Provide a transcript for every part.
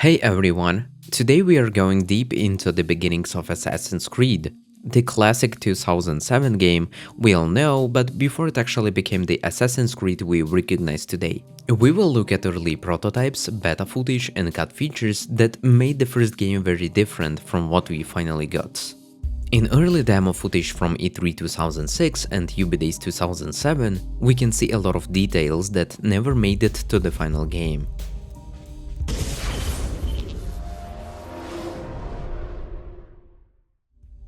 Hey everyone! Today we are going deep into the beginnings of Assassin's Creed, the classic 2007 game we all know, but before it actually became the Assassin's Creed we recognize today. We will look at early prototypes, beta footage and cut features that made the first game very different from what we finally got. In early demo footage from E3 2006 and UB-Days 2007, we can see a lot of details that never made it to the final game.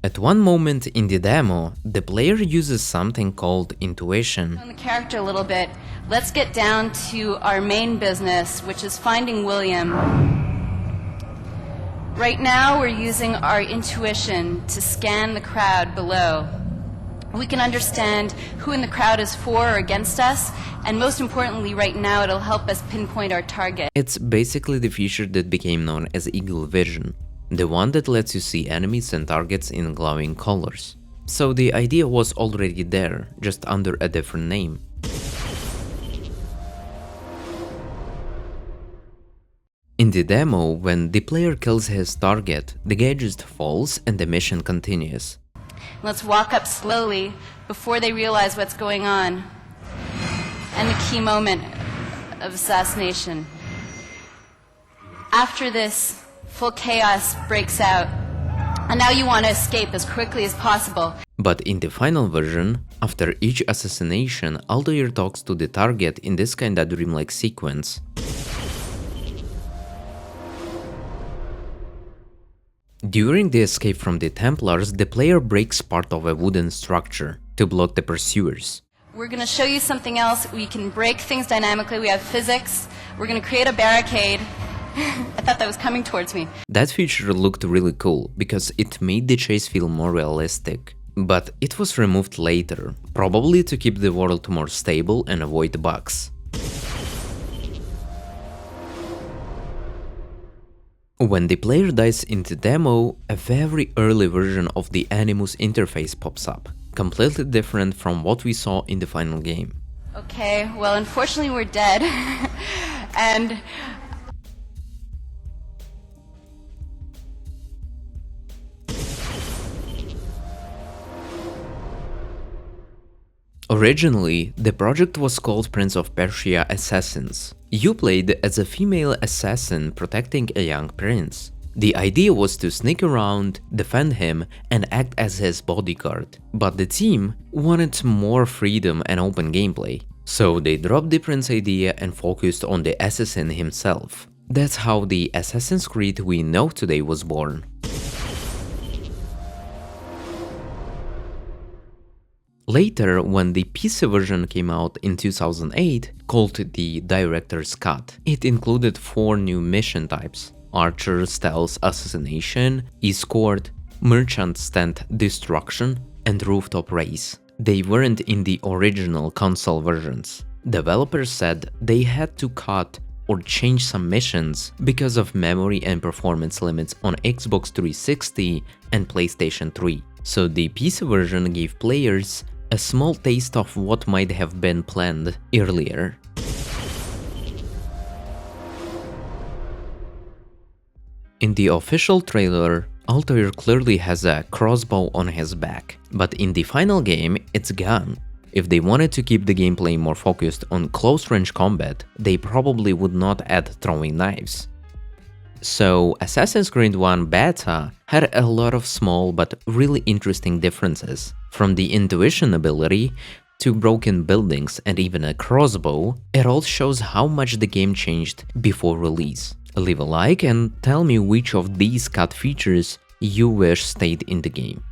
At one moment in the demo, the player uses something called intuition. On the character a little bit, let's get down to our main business, which is finding William. Right now we're using our intuition to scan the crowd below. We can understand who in the crowd is for or against us, and most importantly right now it'll help us pinpoint our target. It's basically the feature that became known as Eagle Vision, the one that lets you see enemies and targets in glowing colors. So the idea was already there, just under a different name. In the demo, when the player kills his target, the guy just falls and the mission continues. Let's walk up slowly before they realize what's going on. And the key moment of assassination. After this, full chaos breaks out. And now you want to escape as quickly as possible. But in the final version, after each assassination, Altair talks to the target in this kinda dreamlike sequence. During the escape from the Templars, the player breaks part of a wooden structure to block the pursuers. We're going to show you something else. We can break things dynamically. We have physics. We're going to create a barricade. I thought that was coming towards me. That feature looked really cool, because it made the chase feel more realistic. But it was removed later, probably to keep the world more stable and avoid bugs. When the player dies in the demo, a very early version of the Animus Interface pops up, completely different from what we saw in the final game. Okay, well unfortunately we're dead. And originally, the project was called Prince of Persia Assassins. You played as a female assassin protecting a young prince. The idea was to sneak around, defend him, and act as his bodyguard. But the team wanted more freedom and open gameplay. So they dropped the prince idea and focused on the assassin himself. That's how the Assassin's Creed we know today was born. Later, when the PC version came out in 2008, called the Director's Cut, it included 4 new mission types: Archer, Stealth, Assassination, Escort, Merchant Stand Destruction, and Rooftop Race. They weren't in the original console versions. Developers said they had to cut or change some missions because of memory and performance limits on Xbox 360 and PlayStation 3. So the PC version gave players a small taste of what might have been planned earlier. In the official trailer, Altair clearly has a crossbow on his back, but in the final game, it's gone. If they wanted to keep the gameplay more focused on close-range combat, they probably would not add throwing knives. So, Assassin's Creed 1 beta had a lot of small but really interesting differences. From the intuition ability to broken buildings and even a crossbow, it all shows how much the game changed before release. Leave a like and tell me which of these cut features you wish stayed in the game.